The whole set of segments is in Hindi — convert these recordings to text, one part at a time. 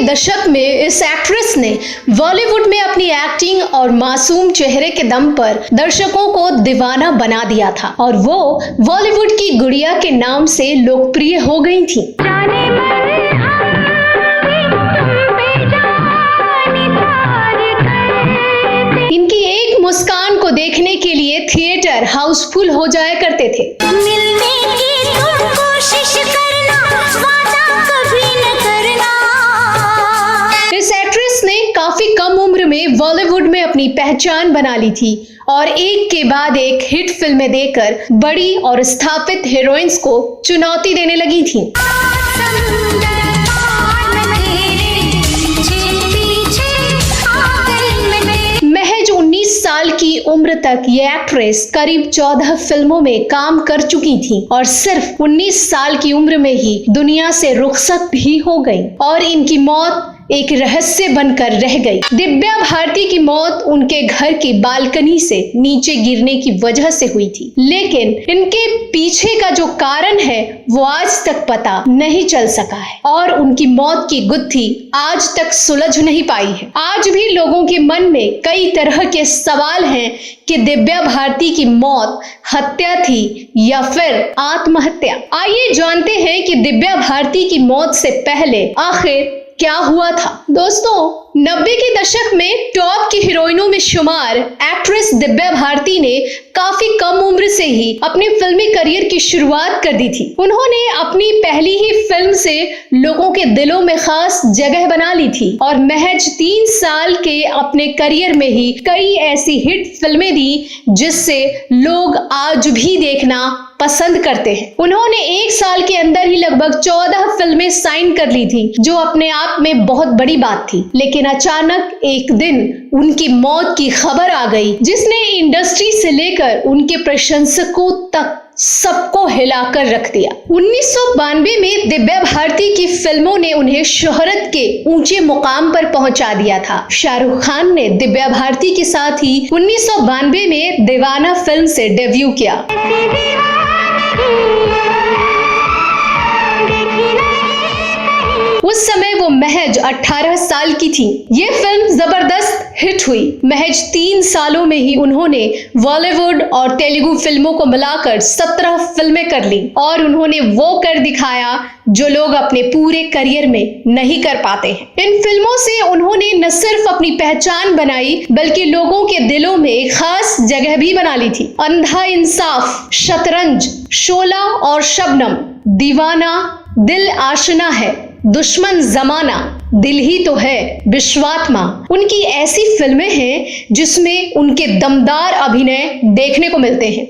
दशक में इस एक्ट्रेस ने बॉलीवुड में अपनी एक्टिंग और मासूम चेहरे के दम पर दर्शकों को दीवाना बना दिया था और वो बॉलीवुड की गुड़िया के नाम से लोकप्रिय हो गई थी। इनकी एक मुस्कान को देखने के लिए थिएटर हाउसफुल हो जाया करते थे। मिलने की तुम कोशिश करना, वादा कभी न करना। इस एक्ट्रेस ने काफी कम उम्र में बॉलीवुड में अपनी पहचान बना ली थी और एक के बाद एक हिट फिल्में देकर बड़ी और स्थापित हीरोइंस को चुनौती देने लगी थी। महज 19 साल की उम्र तक ये एक्ट्रेस करीब 14 फिल्मों में काम कर चुकी थी और सिर्फ 19 साल की उम्र में ही दुनिया से रुखसत भी हो गई और इनकी मौत एक रहस्य बनकर रह गई। दिव्या भारती की मौत उनके घर की बालकनी से नीचे गिरने की वजह से हुई थी, लेकिन इनके पीछे का जो कारण है वो आज तक पता नहीं चल सका है और उनकी मौत की गुत्थी आज तक सुलझ नहीं पाई है। आज भी लोगों के मन में कई तरह के सवाल हैं कि दिव्या भारती की मौत हत्या थी या फिर आत्महत्या। आइए जानते हैं कि दिव्या भारती की मौत से पहले आखिर क्या हुआ था। दोस्तों, 90 के दशक में टॉप की हीरोइनों में शुमार एक्ट्रेस दिव्या भारती ने काफी कम उम्र से ही अपने फिल्मी करियर की शुरुआत कर दी थी। उन्होंने अपनी पहली ही फिल्म से लोगों के दिलों में खास जगह बना ली थी और महज 3 साल के अपने करियर में ही कई ऐसी हिट फिल्में दी जिससे लोग आज भी देखना पसंद करते हैं। उन्होंने 1 साल के अंदर ही लगभग 14 फिल्में साइन कर ली थी, जो अपने आप में बहुत बड़ी बात थी। लेकिन अचानक एक दिन उनकी मौत की खबर आ गई, जिसने इंडस्ट्री से लेकर उनके प्रशंसकों तक सबको हिलाकर रख दिया। 1992 में दिव्या भारती की फिल्मों ने उन्हें शोहरत के ऊंचे मुकाम पर पहुंचा दिया था। शाहरुख खान ने दिव्या भारती के साथ ही 1992 में दीवाना फिल्म से डेब्यू किया। उस समय वो महज 18 साल की थी। ये फिल्म जबरदस्त हिट हुई। महज 3 सालों में ही उन्होंने बॉलीवुड और तेलुगु फिल्मों को मिलाकर 17 फिल्में कर ली और उन्होंने वो कर दिखाया जो लोग अपने पूरे करियर में नहीं कर पाते हैं। इन फिल्मों से उन्होंने न सिर्फ अपनी पहचान बनाई बल्कि लोगों के दिलों में एक खास जगह भी बना ली थी। अंधा इंसाफ, शतरंज, शोला और शबनम, दीवाना, दिल आशना है, दुश्मन जमाना, दिल ही तो है, विश्वात्मा उनकी ऐसी फिल्में हैं जिसमें उनके दमदार अभिनय देखने को मिलते हैं।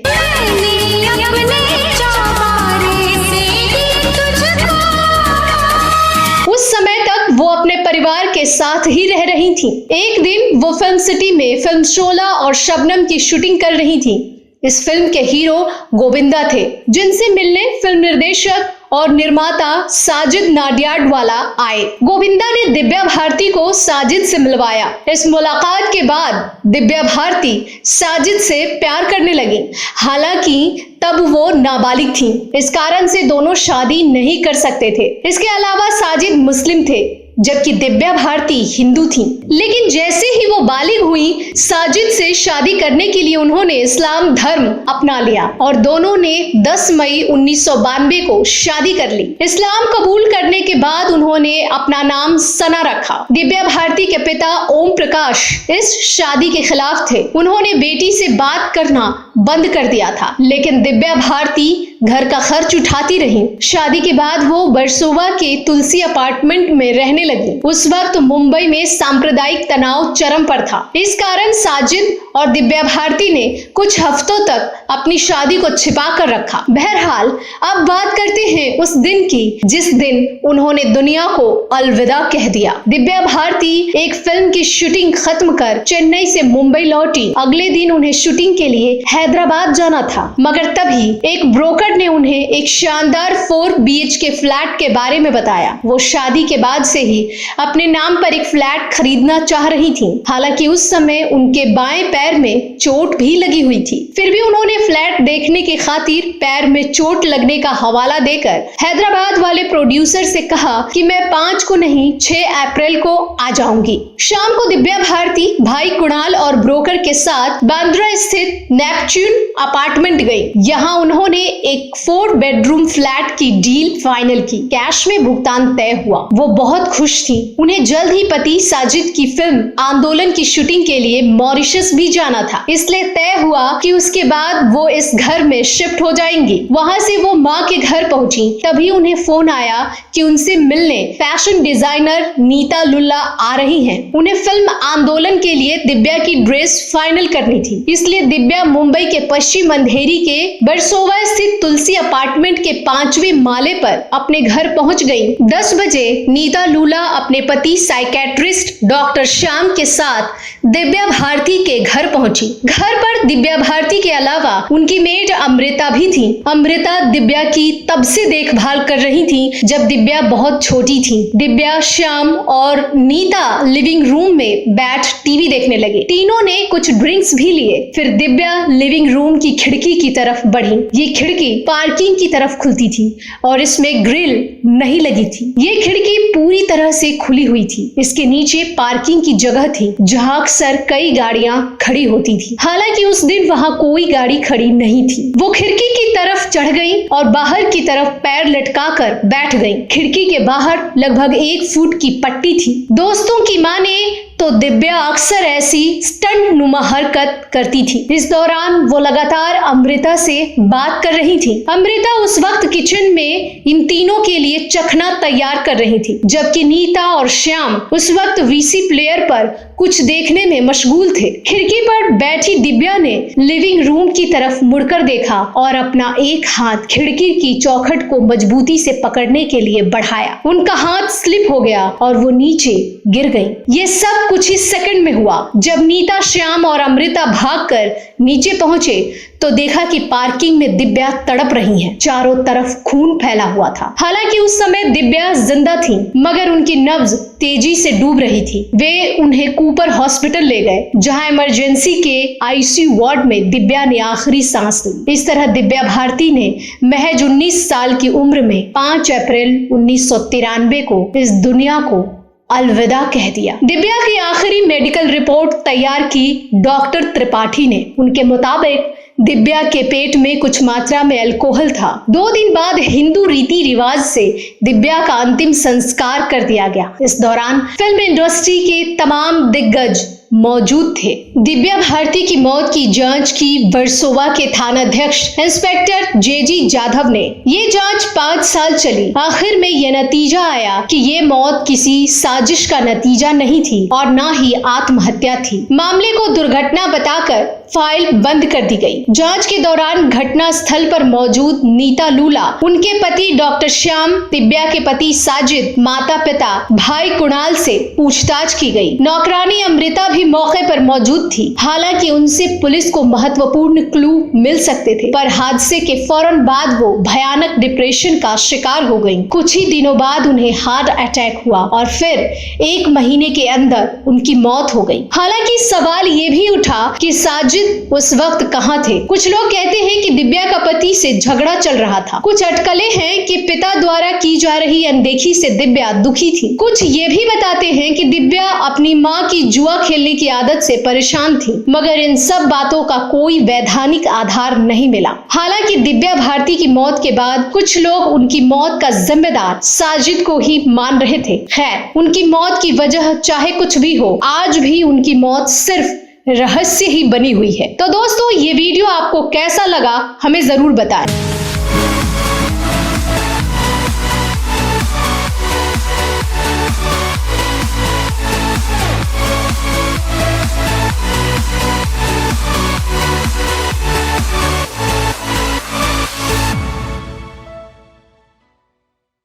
उस समय तक वो अपने परिवार के साथ ही रह रही थी। एक दिन वो फिल्म सिटी में फिल्म शोला और शबनम की शूटिंग कर रही थी। इस फिल्म के हीरो गोविंदा थे, जिनसे मिलने फिल्म निर्देशक और निर्माता साजिद नाडियाडवाला आए। गोविंदा ने दिव्या भारती को साजिद से मिलवाया। इस मुलाकात के बाद दिव्या भारती साजिद से प्यार करने लगी। हालांकि तब वो नाबालिग थी, इस कारण से दोनों शादी नहीं कर सकते थे। इसके अलावा साजिद मुस्लिम थे जबकि दिव्या भारती हिंदू थी। लेकिन जैसे ही वो बालिग हुई, साजिद से शादी करने के लिए उन्होंने इस्लाम धर्म अपना लिया और दोनों ने 10 मई 1992 को शादी कर ली। इस्लाम कबूल करने के बाद उन्होंने अपना नाम सना रखा। दिव्या भारती के पिता ओम प्रकाश इस शादी के खिलाफ थे। उन्होंने बेटी से बात करना बंद कर दिया था, लेकिन दिव्या भारती घर का खर्च उठाती रही। शादी के बाद वो वर्सोवा के तुलसी अपार्टमेंट में रहने लगी। उस वक्त मुंबई में सांप्रदायिक तनाव चरम पर था। इस कारण साजिद और दिव्या भारती ने कुछ हफ्तों तक अपनी शादी को छिपा कर रखा। बहरहाल अब बात करते हैं उस दिन की जिस दिन उन्होंने दुनिया को अलविदा कह दिया। दिव्या भारती एक फिल्म की शूटिंग खत्म कर चेन्नई से मुंबई लौटी। अगले दिन उन्हें शूटिंग के लिए हैदराबाद जाना था, मगर तभी एक ब्रोकर ने उन्हें एक शानदार 4 BHK फ्लैट के बारे में बताया। वो शादी के बाद से ही अपने नाम पर एक फ्लैट खरीदना चाह रही थी। हालांकि उस समय उनके बाएं पैर में चोट भी लगी हुई थी। फिर भी उन्होंने फ्लैट देखने की खातिर पैर में चोट लगने का हवाला देकर हैदराबाद वाले प्रोड्यूसर से कहा कि मैं 5 को नहीं 6 अप्रैल को आ जाऊंगी। शाम को दिव्या भारती भाई कुणाल और ब्रोकर के साथ बांद्रा स्थित नेपच्यून अपार्टमेंट गई। यहाँ उन्होंने एक 4 बेडरूम फ्लैट की डील फाइनल की। कैश में भुगतान तय हुआ। वो बहुत खुश थी। उन्हें जल्द ही पति साजिद की फिल्म आंदोलन की शूटिंग के लिए मॉरिशस भी जाना था, इसलिए तय हुआ कि उसके बाद वो इस घर में शिफ्ट हो जाएंगी। वहां से वो माँ के घर पहुंची। तभी उन्हें फोन आया कि उनसे मिलने फैशन डिजाइनर नीता लुल्ला आ रही हैं। उन्हें फिल्म आंदोलन के लिए दिव्या की ड्रेस फाइनल करनी थी, इसलिए दिव्या मुंबई के पश्चिम अंधेरी के बरसोवा स्थित तुलसी अपार्टमेंट के 5वें माले पर अपने घर पहुंच गई। 10 बजे नीता लुल्ला अपने पति साइकेट्रिस्ट डॉक्टर श्याम के साथ दिव्या भारती के घर पहुंची। घर पर दिव्या भारती के अलावा उनकी मेड अमृता भी थी। अमृता दिव्या की तब से देखभाल कर रही थी जब दिव्या बहुत छोटी थी। दिव्या, श्याम और नीता लिविंग रूम में बैठ टीवी देखने लगे। तीनों ने कुछ ड्रिंक्स भी लिए। फिर दिव्या लिविंग रूम की खिड़की की तरफ बढ़ी। ये खिड़की पार्किंग की तरफ खुलती थी और इसमें ग्रिल नहीं लगी थी। ये खिड़की पूरी तरह से खुली हुई थी। इसके नीचे पार्किंग की जगह थी जहां अक्सर कई गाड़ियां खड़ी होती थी। हालांकि उस दिन वहां कोई गाड़ी खड़ी नहीं थी। वो खिड़की की तरफ चढ़ गई और बाहर की तरफ पैर लटकाकर बैठ गई। खिड़की के बाहर लगभग 1 फुट की पट्टी थी। दोस्तों की माने तो दिव्या अक्सर ऐसी स्टंट नुमा हरकत करती थी। इस दौरान वो लगातार अमृता से बात कर रही थी। अमृता उस वक्त किचन में इन तीनों के लिए चखना तैयार कर रही थी, जबकि नीता और श्याम उस वक्त वीसी प्लेयर पर कुछ देखने में मशगूल थे। खिड़की पर बैठी दिव्या ने लिविंग रूम की तरफ मुड़कर देखा और अपना एक हाथ खिड़की की चौखट को मजबूती से पकड़ने के लिए बढ़ाया। उनका हाथ स्लिप हो गया और वो नीचे गिर गई। ये सब कुछ ही सेकंड में हुआ। जब नीता, श्याम और अमृता भागकर नीचे पहुंचे तो देखा कि पार्किंग में दिव्या तड़प रही हैं। चारों तरफ खून फैला हुआ था। हालांकि उस समय दिव्या जिंदा थी, मगर उनकी नब्ज तेजी से डूब रही थी। वे उन्हें कूपर हॉस्पिटल ले गए, जहां इमरजेंसी के आईसीयू वार्ड में दिव्या ने आखिरी सांस ली। इस तरह दिव्या भारती ने महज 19 साल की उम्र में 5 अप्रैल 1993 को इस दुनिया को अलविदा कह दिया। दिव्या की आखिरी मेडिकल रिपोर्ट तैयार की डॉक्टर त्रिपाठी ने। उनके मुताबिक दिव्या के पेट में कुछ मात्रा में अल्कोहल था। 2 दिन बाद हिंदू रीति रिवाज से दिव्या का अंतिम संस्कार कर दिया गया। इस दौरान फिल्म इंडस्ट्री के तमाम दिग्गज मौजूद थे। दिव्या भारती की मौत की जांच की वर्सोवा के थानाध्यक्ष इंस्पेक्टर जेजी जाधव ने। ये जांच 5 साल चली। आखिर में यह नतीजा आया कि ये मौत किसी साजिश का नतीजा नहीं थी और न ही आत्महत्या थी। मामले को दुर्घटना बताकर फाइल बंद कर दी गई। जांच के दौरान घटना स्थल पर मौजूद नीता लुल्ला, उनके पति डॉक्टर श्याम, दिव्या के पति साजिद, माता पिता, भाई कुणाल से पूछताछ की गई। नौकरानी अमृता भी मौके पर मौजूद थी। हालांकि उनसे पुलिस को महत्वपूर्ण क्लू मिल सकते थे, पर हादसे के फौरन बाद वो भयानक डिप्रेशन का शिकार हो गईं। कुछ ही दिनों बाद उन्हें हार्ट अटैक हुआ और फिर 1 महीने के अंदर उनकी मौत हो गई। हालांकि सवाल ये भी उठा कि साजिद उस वक्त कहाँ थे। कुछ लोग कहते हैं कि दिव्या का पति से झगड़ा चल रहा था। कुछ अटकलें हैं कि पिता द्वारा की जा रही अनदेखी से दिव्या दुखी थी। कुछ ये भी बताते हैं कि दिव्या अपनी माँ की जुआ खेलने की आदत से परेशान थी, मगर इन सब बातों का कोई वैधानिक आधार नहीं मिला। हालांकि दिव्या भारती की मौत के बाद कुछ लोग उनकी मौत का जिम्मेदार साजिद को ही मान रहे थे। खैर, उनकी मौत की वजह चाहे कुछ भी हो, आज भी उनकी मौत सिर्फ रहस्य ही बनी हुई है। तो दोस्तों, ये वीडियो आपको कैसा लगा हमें जरूर बताएं।